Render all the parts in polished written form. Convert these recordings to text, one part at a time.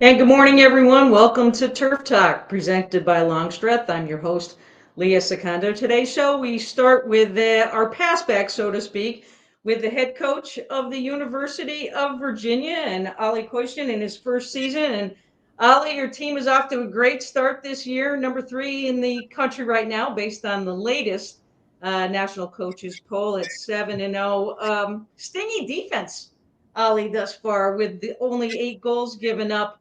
And good morning, everyone. Welcome to Turf Talk, presented by Longstreth. I'm your host, Leah Secondo. Today's show, we start with our passback, so to speak, with the head coach of the University of Virginia and Ollie Koishton in his first season. And Ollie, your team is off to a great start this year, number 3 in the country right now, based on the latest national coaches poll at 7-0. Stingy defense, Ollie, thus far, with the only 8 goals given up.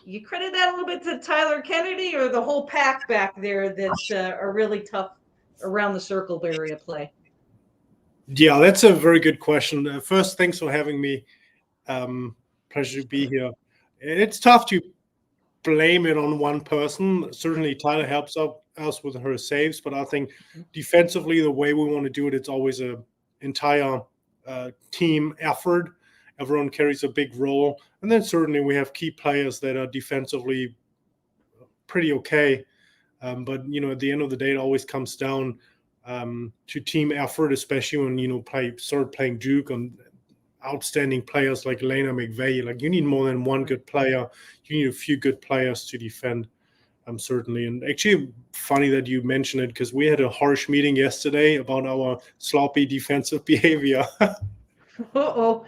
You credit that a little bit to Tyler Kennedy or the whole pack back there that are really tough around the circle area play? Yeah, that's a very good question. First, thanks for having me. Pleasure to be here. It's tough to blame it on one person. Certainly, Tyler helps us with her saves, but I think defensively, the way we want to do it, it's always a entire team effort. Everyone carries a big role, and then certainly we have key players that are defensively pretty okay. But at the end of the day, it always comes down to team effort, especially when start playing Duke on outstanding players like Lena McVeigh. Like, you need more than one good player. You need a few good players to defend. Certainly. And actually, funny that you mentioned it, because we had a harsh meeting yesterday about our sloppy defensive behavior. Uh-oh.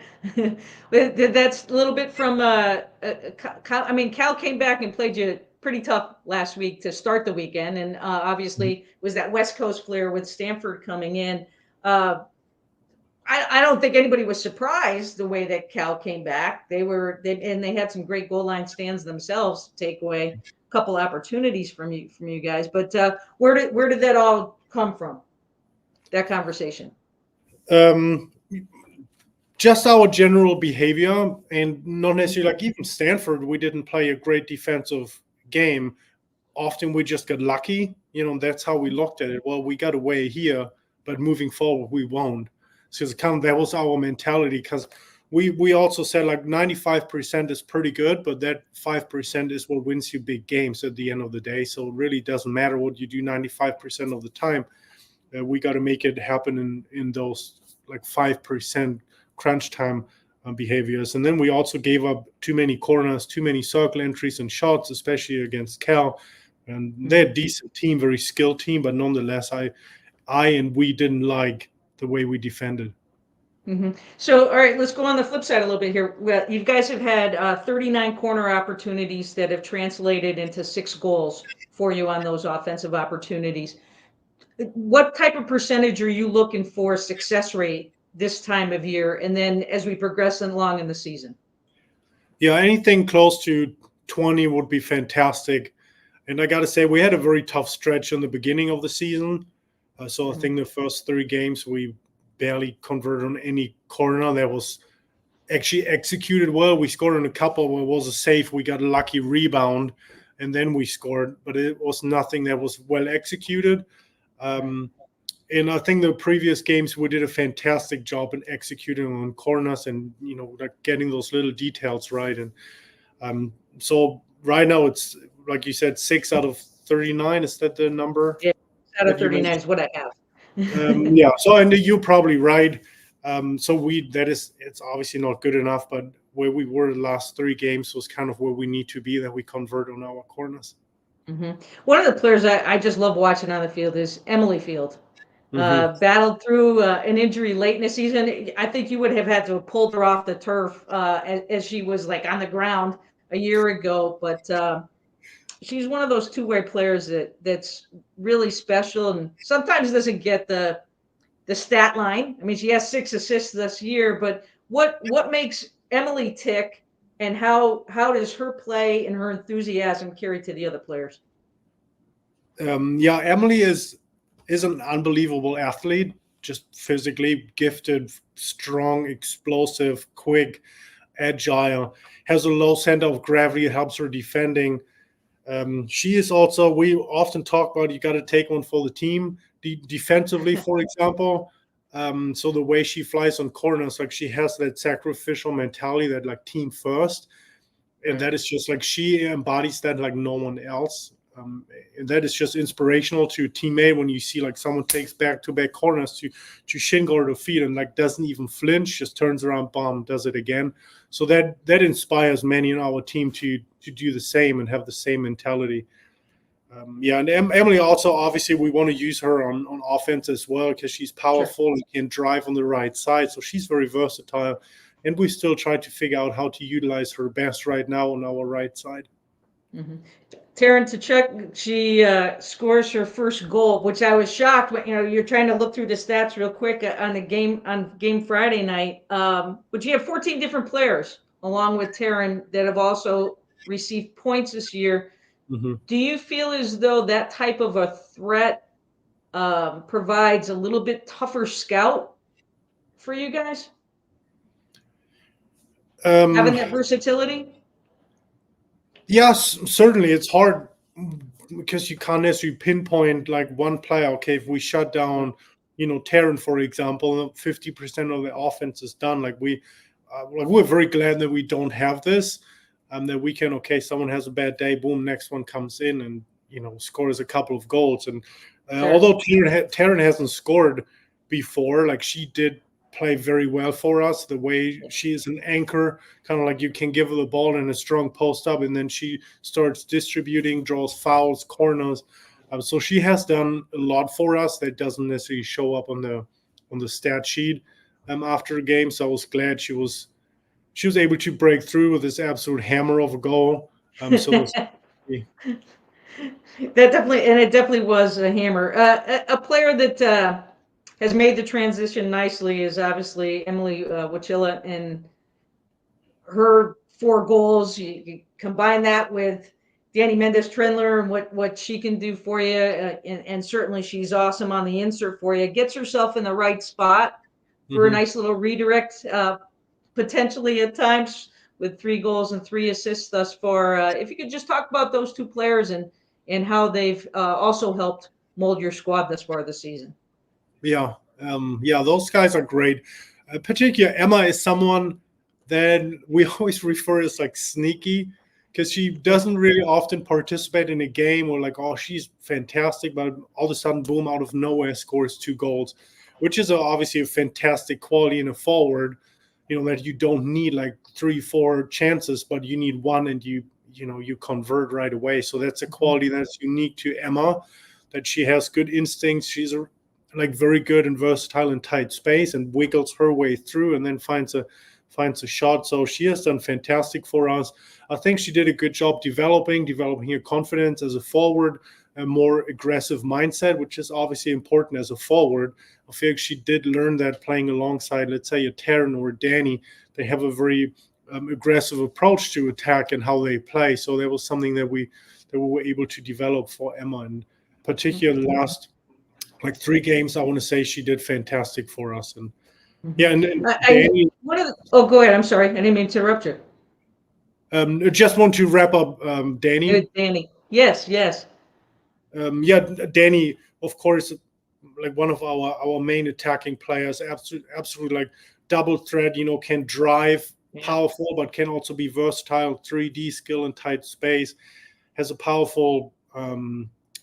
That's a little bit from Cal. I mean, Cal came back and played you pretty tough last week to start the weekend, and obviously was that West Coast flair with Stanford coming in. I don't think anybody was surprised the way that Cal came back. They had some great goal line stands themselves to take away a couple opportunities from you guys. But where did that all come from? That conversation. Just our general behavior, and not necessarily like even Stanford, we didn't play a great defensive game. Often we just got lucky. That's how we looked at it. Well, we got away here, but moving forward, we won't. So that was our mentality, because we also said like 95% is pretty good, but that 5% is what wins you big games at the end of the day. So it really doesn't matter what you do 95% of the time. We got to make it happen in those like 5% crunch time behaviors. And then we also gave up too many corners, too many circle entries and shots, especially against Cal. And they're a decent team, very skilled team, but nonetheless, I and we didn't like the way we defended. Mm-hmm. So, all right, let's go on the flip side a little bit here. Well, you guys have had 39 corner opportunities that have translated into 6 goals for you on those offensive opportunities. What type of percentage are you looking for success rate this time of year, and then as we progress along in the season? Yeah, anything close to 20 would be fantastic. And I got to say, we had a very tough stretch in the beginning of the season. So I think the first 3 games, we barely converted on any corner that was actually executed well. We scored on a couple where it was a save. We got a lucky rebound, and then we scored. But it was nothing that was well executed. And I think the previous games, we did a fantastic job in executing on corners and, like getting those little details right. And so right now it's, like you said, 6 out of 39. Is that the number? Yeah, out of 39 is what I have. Yeah. So, and you're probably right. It's obviously not good enough, but where we were the last 3 games was kind of where we need to be, that we convert on our corners. Mm-hmm. One of the players I just love watching on the field is Emily Field. Battled through an injury late in the season. I think you would have had to have pulled her off the turf as she was like on the ground a year ago. But she's one of those two-way players that's really special and sometimes doesn't get the stat line. I mean, she has 6 assists this year, but what makes Emily tick, and how does her play and her enthusiasm carry to the other players? Yeah, Emily is an unbelievable athlete, just physically gifted, strong, explosive, quick, agile, has a low center of gravity. It helps her defending. She is also, we often talk about, you got to take one for the team. Defensively, for example, so the way she flies on corners, like she has that sacrificial mentality, that like team first. And that is just like, she embodies that like no one else. And that is just inspirational to a teammate when you see like someone takes back-to-back corners to shin guard or feet and like doesn't even flinch, just turns around, bomb, does it again. So that inspires many in our team to do the same and have the same mentality. And Emily also, obviously, we want to use her on offense as well because she's powerful and can drive on the right side. So she's very versatile. And we still try to figure out how to utilize her best right now on our right side. Mm-hmm. Taryn Tkachuk, she scores her first goal, which I was shocked when you're trying to look through the stats real quick on game Friday night. But you have 14 different players along with Taryn that have also received points this year. Mm-hmm. Do you feel as though that type of a threat provides a little bit tougher scout for you guys? Having that versatility? Yes, certainly. It's hard because you can't necessarily pinpoint like one player. Okay, if we shut down, Taryn, for example, 50% of the offense is done. Like we're very glad that we don't have this. That we can, okay, someone has a bad day, boom, next one comes in and scores a couple of goals. And although Taryn hasn't scored before, like she did play very well for us. The way she is an anchor, kind of like you can give her the ball in a strong post up, and then she starts distributing, draws fouls, corners. So she has done a lot for us that doesn't necessarily show up on the stat sheet after a game. So I was glad she was able to break through with this absolute hammer of a goal. It definitely was a hammer. A player that has made the transition nicely is obviously Emily Wachilla, and her 4 goals. You combine that with Danny Mendes-Trendler and what she can do for you, and certainly she's awesome on the insert for you. Gets herself in the right spot for a nice little redirect, potentially at times, with 3 goals and 3 assists thus far. If you could just talk about those 2 players and how they've also helped mold your squad thus far this season. Yeah, those guys are great. Particularly Emma is someone that we always refer as like sneaky because she doesn't really often participate in a game or like, oh, she's fantastic, but all of a sudden, boom, out of nowhere scores 2 goals, which is obviously a fantastic quality in a forward. That you don't need like 3-4 chances, but you need one and you convert right away. So that's a quality that's unique to Emma, that she has good instincts. She's very good and versatile in tight space and wiggles her way through and then finds a shot. So she has done fantastic for us. I think she did a good job developing her confidence as a forward, a more aggressive mindset, which is obviously important as a forward. I feel like she did learn that playing alongside, let's say, a Taryn or a Danny. They have a very aggressive approach to attack and how they play. So that was something that we were able to develop for Emma. And particularly the last 3 games, I want to say she did fantastic for us. And and Danny, go ahead. I'm sorry, I didn't mean to interrupt you. I just want to wrap up Danny. Danny, yes. Danny, of course, like one of our main attacking players, absolutely like double threat. Can drive, powerful, but can also be versatile. 3D skill in tight space, has a powerful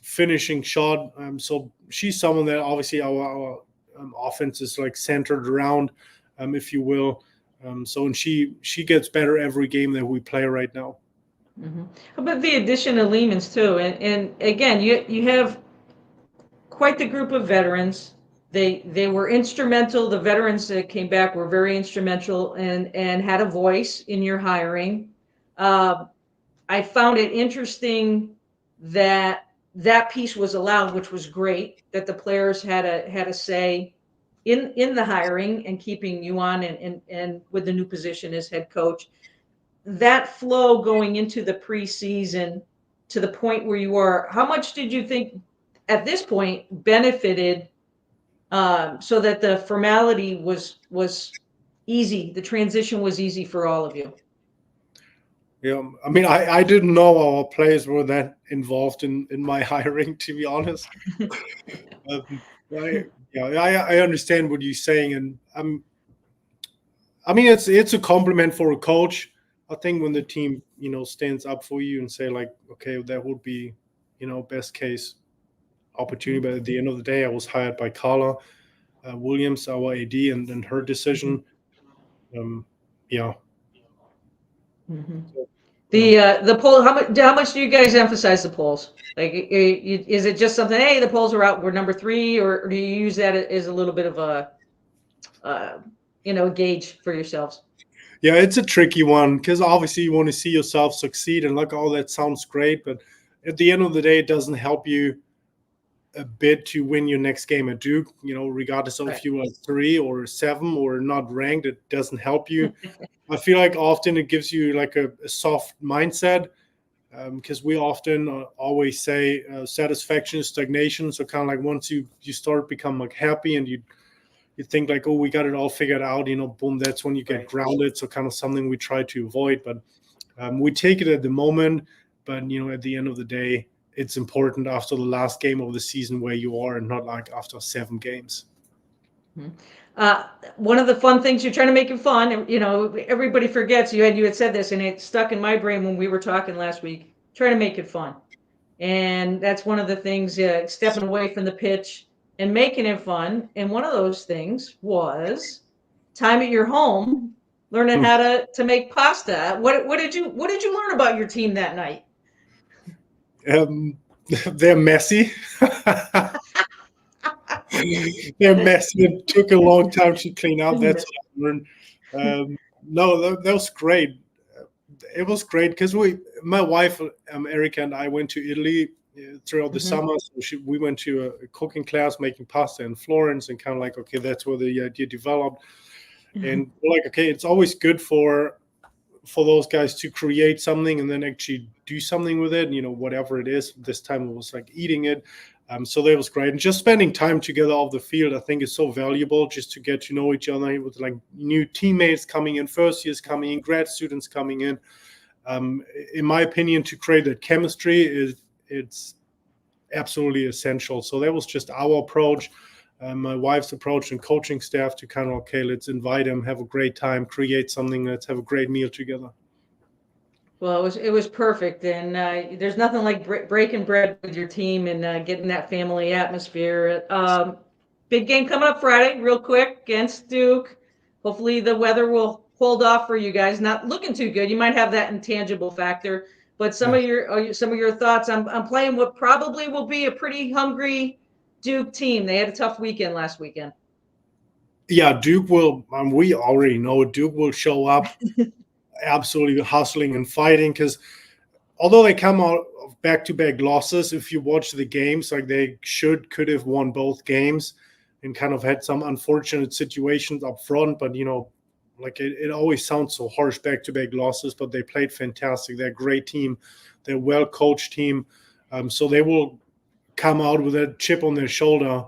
finishing shot. So she's someone that obviously our offense is like centered around, if you will. And she gets better every game that we play right now. Mm-hmm. How about the addition of Lehman's too? And again, you have quite the group of veterans. They were instrumental. The veterans that came back were very instrumental and had a voice in your hiring. I found it interesting that piece was allowed, which was great. That the players had a say in the hiring and keeping you on and with the new position as head coach. That flow going into the preseason to the point where you are, how much did you think at this point benefited so that the formality was easy, the transition was easy for all of you? Yeah, I mean, I didn't know our players were that involved in my hiring, to be honest. I understand what you're saying, and I mean, it's a compliment for a coach. I think when the team, stands up for you and say like, okay, that would be, best case opportunity. But at the end of the day, I was hired by Carla Williams, our AD, and her decision. Yeah. Mm-hmm. So, The poll. How much do you guys emphasize the polls? Like, is it just something? Hey, the polls are out. We're number 3, or do you use that as a little bit of a, gauge for yourselves? yeah, it's a tricky one because obviously you want to see yourself succeed and look, oh, that sounds great, but at the end of the day, it doesn't help you a bit to win your next game at Duke. Regardless of if you are 3 or 7 or not ranked, it doesn't help you. I feel like often it gives you like a soft mindset because we often always say satisfaction is stagnation. So kind of like once you start become like happy and you think like, oh, we got it all figured out, boom, that's when you get grounded. So kind of something we try to avoid, but we take it at the moment. But at the end of the day, it's important after the last game of the season where you are, and not like after 7 games. One of the fun things, you're trying to make it fun, and everybody forgets you had said this, and it stuck in my brain when we were talking last week. Trying to make it fun, and that's one of the things. Stepping away from the pitch and making it fun, and one of those things was time at your home, learning how to make pasta. What did you learn about your team that night? They're messy. They're messy. It took a long time to clean up. That's what I learned. No, that was great. It was great because my wife, Erica, and I went to Italy throughout the summer. So we went to a cooking class making pasta in Florence, and kind of like, okay, that's where the idea developed. And we're like, okay, it's always good for those guys to create something and then actually do something with it, whatever it is. This time it was like eating it. So that was great. And just spending time together off the field, I think is so valuable, just to get to know each other with like new teammates coming in, first years coming in, grad students coming in. In my opinion, to create that chemistry it's absolutely essential. So that was just our approach. My wife's approach and coaching staff to kind of, okay, let's invite them, have a great time, create something, let's have a great meal together. Well, it was perfect, and there's nothing like breaking bread with your team and getting that family atmosphere. Big game coming up Friday, real quick, against Duke. Hopefully the weather will hold off for you guys. Not looking too good. You might have that intangible factor, but some of your thoughts. I'm playing what probably will be a pretty hungry Duke team. They had a tough weekend last weekend. Yeah, Duke will. We already know Duke will show up, absolutely hustling and fighting. Because although they come out of back-to-back losses, if you watch the games, like they could have won both games, and kind of had some unfortunate situations up front. But like it always sounds so harsh, back-to-back losses. But they played fantastic. They're a great team. They're a well-coached team. So they will come out with a chip on their shoulder.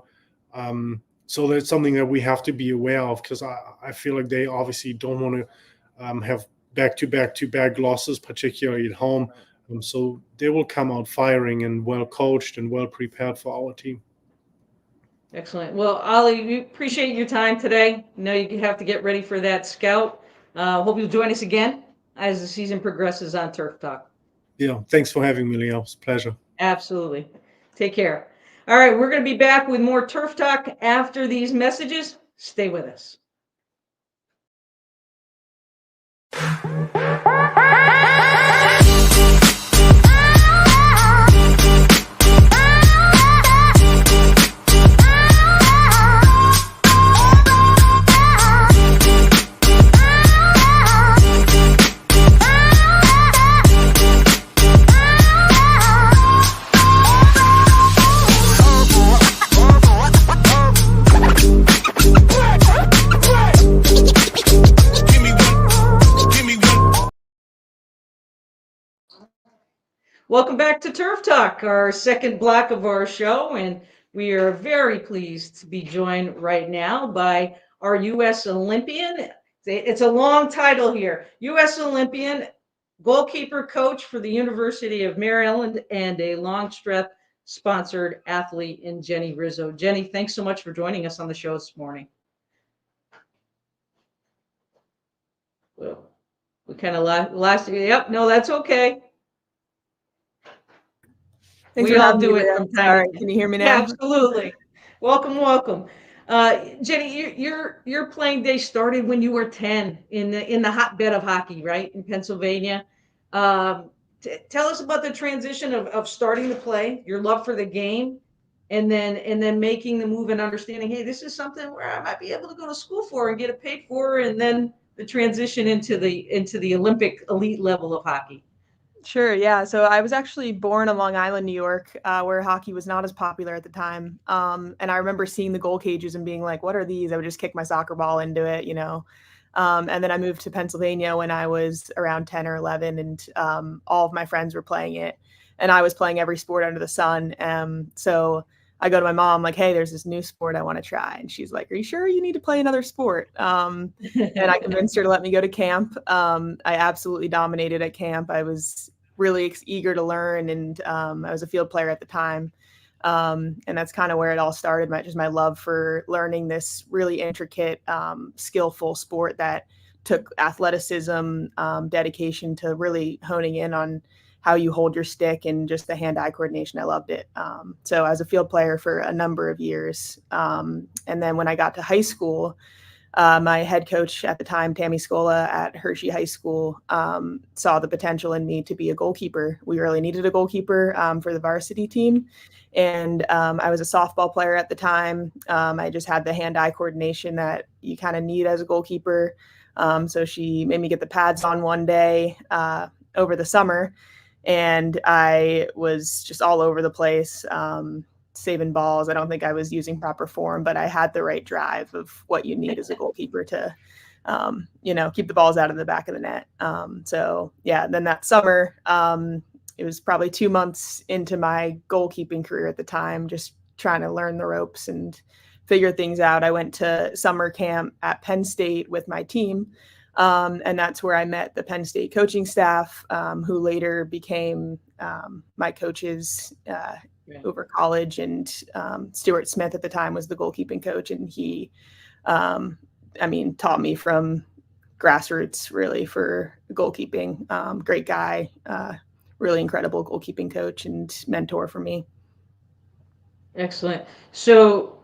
So that's something that we have to be aware of, because I feel like they obviously don't want to have back-to-back losses, particularly at home. So they will come out firing and well coached and well prepared for our team. Excellent. Well, Ollie, we appreciate your time today. I know you have to get ready for that scout. Hope you'll join us again as the season progresses on Turf Talk. Yeah, thanks for having me, Leah. It's a pleasure. Absolutely. Take care. All right, we're going to be back with more Turf Talk after these messages. Stay with us. Welcome back to Turf Talk, our second block of our show, and we are very pleased to be joined right now by our U.S. Olympian. It's a long title here. U.S. Olympian, goalkeeper coach for the University of Maryland, and a Longstreth sponsored athlete in Jenny Rizzo. Jenny, thanks so much for joining us on the show this morning. Well, we kind of lost. Yep, no, that's okay. Thanks We for all having me, do it Leah. from time Sorry, to time. can you hear me Yeah, now? absolutely. Welcome, welcome. Jenny, your playing day started when you were 10 in the hotbed of hockey, right, in Pennsylvania. Um, Tell us about the transition of starting to play, your love for the game, and then making the move and understanding, hey, this is something where I might be able to go to school for and get it paid for, and then the transition into the Olympic elite level of hockey. Sure, yeah. So I was actually born on Long Island, New York, where hockey was not as popular at the time. And I remember seeing the goal cages and being like, what are these? I would just kick my soccer ball into it, you know. And then I moved to Pennsylvania when I was around 10 or 11, and all of my friends were playing it. And I was playing every sport under the sun. So I go to my mom, like, hey, there's this new sport I want to try. And she's like, are you sure you need to play another sport? And I convinced her to let me go to camp. I absolutely dominated at camp. I was really eager to learn, and I was a field player at the time. And that's kind of where it all started, just my love for learning this really intricate, skillful sport that took athleticism, dedication to really honing in on how you hold your stick and just the hand-eye coordination. I loved it. So I was a field player for a number of years. And then when I got to high school, my head coach at the time, Tammy Scola at Hershey High School, saw the potential in me to be a goalkeeper. We really needed a goalkeeper for the varsity team. And I was a softball player at the time. I just had the hand-eye coordination that you kind of need as a goalkeeper. So she made me get the pads on one day over the summer, and I was just all over the place. Saving balls. I don't think I was using proper form, but I had the right drive of what you need as a goalkeeper to, keep the balls out of the back of the net. So yeah, then that summer, it was probably 2 months into my goalkeeping career at the time, just trying to learn the ropes and figure things out. I went to summer camp at Penn State with my team. And that's where I met the Penn State coaching staff, who later became my coaches over college. And Stuart Smith at the time was the goalkeeping coach, and he, taught me from grassroots really for goalkeeping. Great guy, really incredible goalkeeping coach and mentor for me. Excellent. So,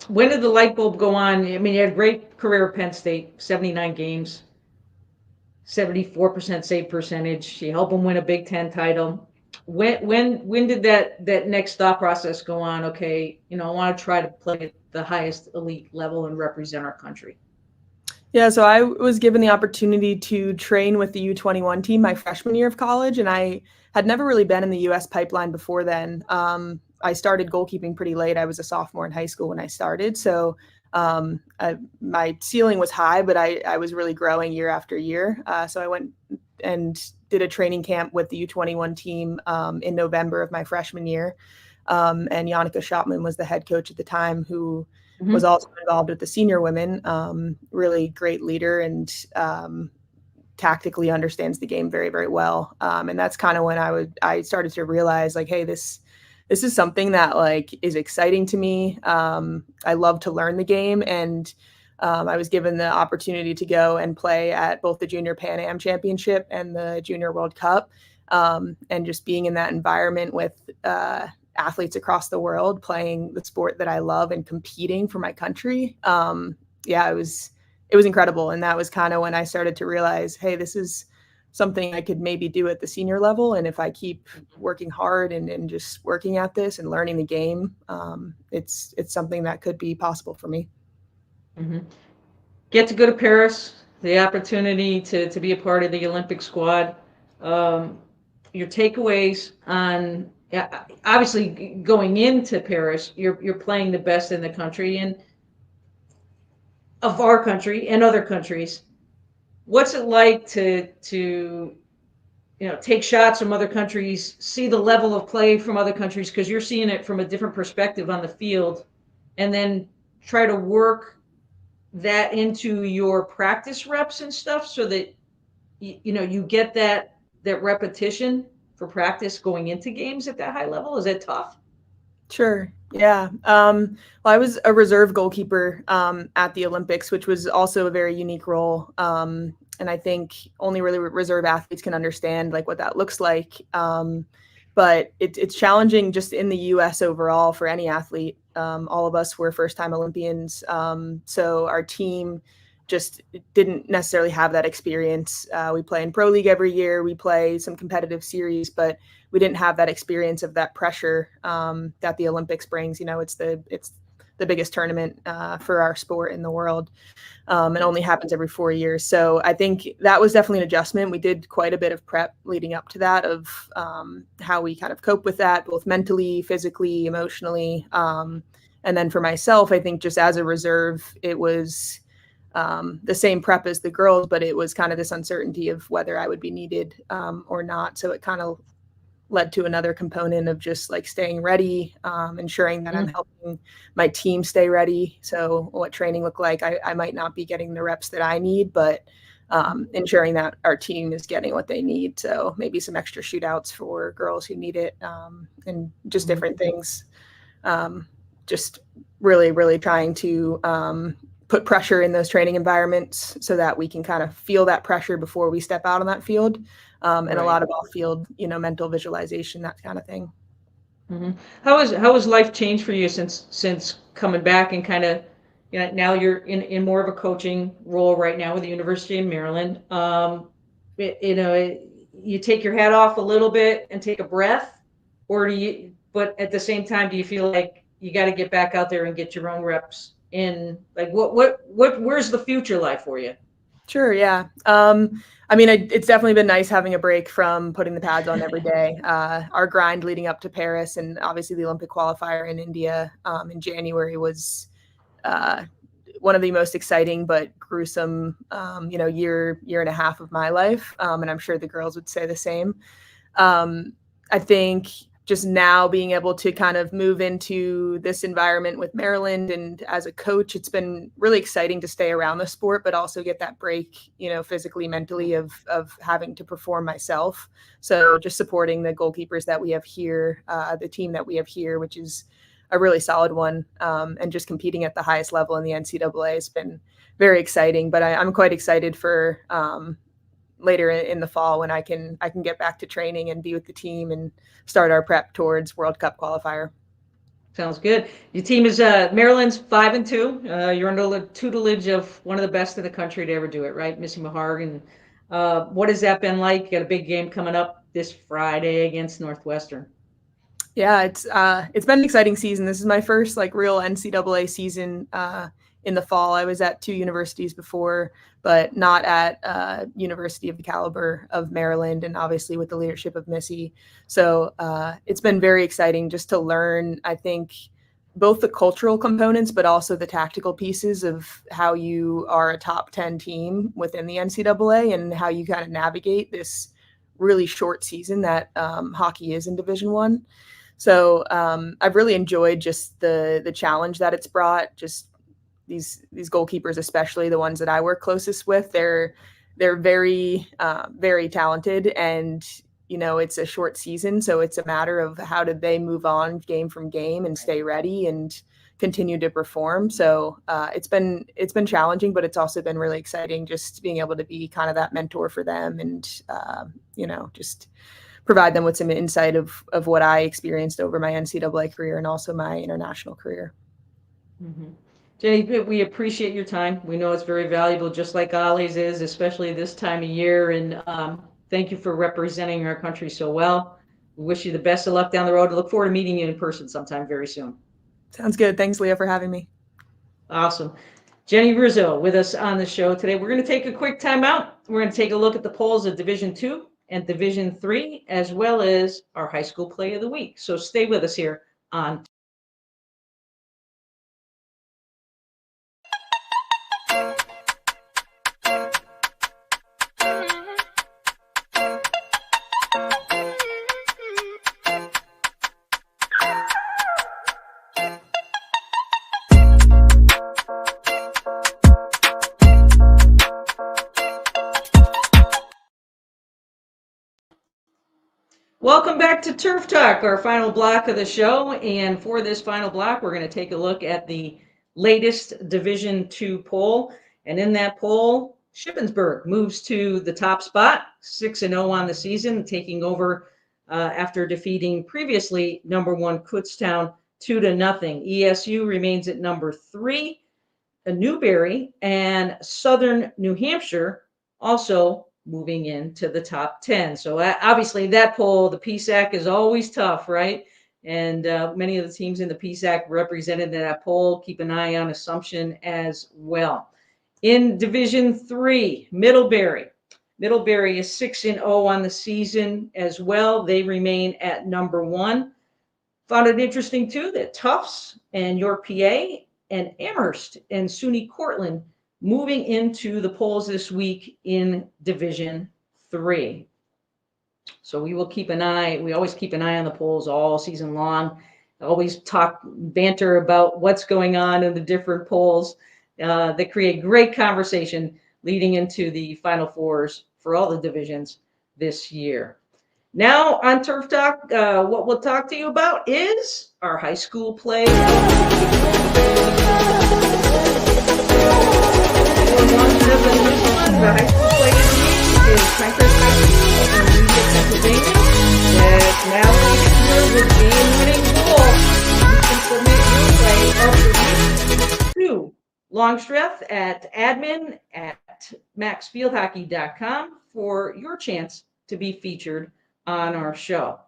when did the light bulb go on? I mean, you had a great career at Penn State, 79 games, 74% save percentage. You helped them win a Big Ten title. When did that next thought process go on? Okay, I want to try to play at the highest elite level and represent our country. Yeah, so I was given the opportunity to train with the U21 team my freshman year of college, and I had never really been in the U.S. pipeline before then. I started goalkeeping pretty late. I was a sophomore in high school when I started, so my ceiling was high, but I was really growing year after year. So I went and did a training camp with the U21 team in November of my freshman year, and Yannicka Schopman was the head coach at the time, who was also involved with the senior women. Really great leader, and tactically understands the game very, very well. And that's kind of when I started to realize, like, hey, this is something that like is exciting to me. I love to learn the game, and I was given the opportunity to go and play at both the Junior Pan Am Championship and the Junior World Cup, and just being in that environment with athletes across the world playing the sport that I love and competing for my country. It was incredible. And that was kind of when I started to realize, hey, this is something I could maybe do at the senior level. And if I keep working hard and just working at this and learning the game, it's something that could be possible for me. Mm-hmm. Get to go to Paris, the opportunity to be a part of the Olympic squad. Your takeaways on, obviously going into Paris, you're playing the best in the country and of our country and other countries. What's it like to take shots from other countries, see the level of play from other countries, because you're seeing it from a different perspective on the field, and then try to work that into your practice reps and stuff so that you get that repetition for practice going into games at that high level? Is that tough? Sure. Yeah. Well, I was a reserve goalkeeper at the Olympics, which was also a very unique role. And I think only really reserve athletes can understand like what that looks like. but it's challenging just in the U.S. overall for any athlete. All of us were first-time Olympians, so our team just didn't necessarily have that experience. We play in Pro League every year. We play some competitive series, but we didn't have that experience of that pressure that the Olympics brings. It's the biggest tournament for our sport in the world. It only happens every 4 years. So I think that was definitely an adjustment. We did quite a bit of prep leading up to that of how we kind of cope with that, both mentally, physically, emotionally. And then for myself, I think just as a reserve, it was the same prep as the girls, but it was kind of this uncertainty of whether I would be needed or not. So it kind of led to another component of just like staying ready, ensuring that I'm helping my team stay ready. So what training looked like, I might not be getting the reps that I need, but ensuring that our team is getting what they need. So maybe some extra shootouts for girls who need it, and just different things. Just really, really trying to put pressure in those training environments so that we can kind of feel that pressure before we step out on that field. And a lot of off-field, mental visualization, that kind of thing. Mm-hmm. How has life changed for you since coming back and kind of, now you're in more of a coaching role right now with the University of Maryland. You take your hat off a little bit and take a breath, or but at the same time, do you feel like you got to get back out there and get your own reps in? Like where's the future life for you? Sure. Yeah. It's definitely been nice having a break from putting the pads on every day. Our grind leading up to Paris and obviously the Olympic qualifier in India in January was one of the most exciting but gruesome, year and a half of my life. And I'm sure the girls would say the same. I think just now being able to kind of move into this environment with Maryland and as a coach, it's been really exciting to stay around the sport, but also get that break, physically, mentally of having to perform myself. So just supporting the goalkeepers that we have here, the team that we have here, which is a really solid one, and just competing at the highest level in the NCAA has been very exciting. But I'm quite excited for later in the fall when I can get back to training and be with the team and start our prep towards World Cup qualifier. Sounds good. Your team is Maryland's 5-2. You're under the tutelage of one of the best in the country to ever do it, right? Missy Maharg. And what has that been like? You got a big game coming up this Friday against Northwestern. Yeah, it's been an exciting season. This is my first real NCAA season in the fall. I was at 2 universities before, but not at University of the caliber of Maryland, and obviously with the leadership of Missy. So it's been very exciting just to learn, I think, both the cultural components, but also the tactical pieces of how you are a top 10 team within the NCAA and how you kind of navigate this really short season that hockey is in Division I. So I've really enjoyed just the challenge that it's brought. Just these goalkeepers, especially the ones that I work closest with, they're very very talented, and it's a short season, so it's a matter of how do they move on game from game and stay ready and continue to perform. So it's been challenging, but it's also been really exciting just being able to be kind of that mentor for them and just provide them with some insight of what I experienced over my NCAA career and also my international career. Mm-hmm. Jenny, we appreciate your time. We know it's very valuable, just like Ollie's is, especially this time of year. And thank you for representing our country so well. We wish you the best of luck down the road. Look forward to meeting you in person sometime very soon. Sounds good. Thanks, Leah, for having me. Awesome. Jenny Rizzo with us on the show today. We're going to take a quick time out. We're going to take a look at the polls of Division II and Division III, as well as our high school play of the week. So stay with us here on Welcome back to Turf Talk, our final block of the show. And for this final block, we're going to take a look at the latest Division II poll. And in that poll, Shippensburg moves to the top spot, 6-0 on the season, taking over after defeating previously number 1 Kutztown 2-0. ESU remains at number 3. Newberry and Southern New Hampshire also moving into the top 10. So obviously that poll, the PSAC, is always tough, right? And many of the teams in the PSAC represented in that poll. Keep an eye on Assumption as well. In Division 3, Middlebury. Middlebury is 6-0 on the season as well. They remain at number 1. Found it interesting, too, that Tufts and York, PA, and Amherst and SUNY Cortland moving into the polls this week in Division 3. So we will keep an eye. We always keep an eye on the polls all season long. Always banter about what's going on in the different polls. They create great conversation leading into the Final Fours for all the divisions this year. Now on Turf Talk, what we'll talk to you about is our high school play. The high school play of the week is Franklin High School in Union, Pennsylvania. That's now with game-winning goal. You can submit your play of the week to Longstreth at admin@maxfieldhockey.com for your chance to be featured on our show.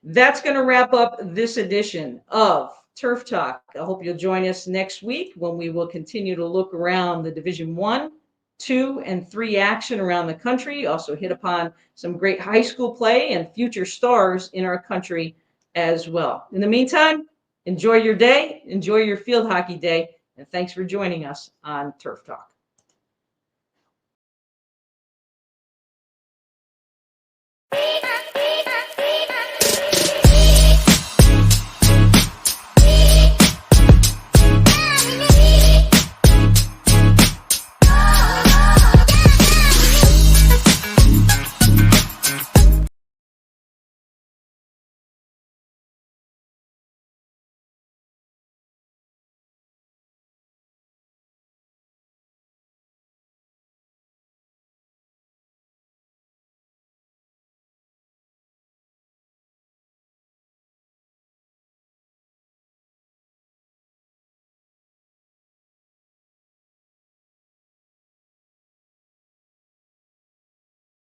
That's going to wrap up this edition of Turf Talk. I hope you'll join us next week when we will continue to look around the Division 1, 2, and 3 action around the country. Also hit upon some great high school play and future stars in our country as well. In the meantime, enjoy your day, enjoy your field hockey day, and thanks for joining us on Turf Talk.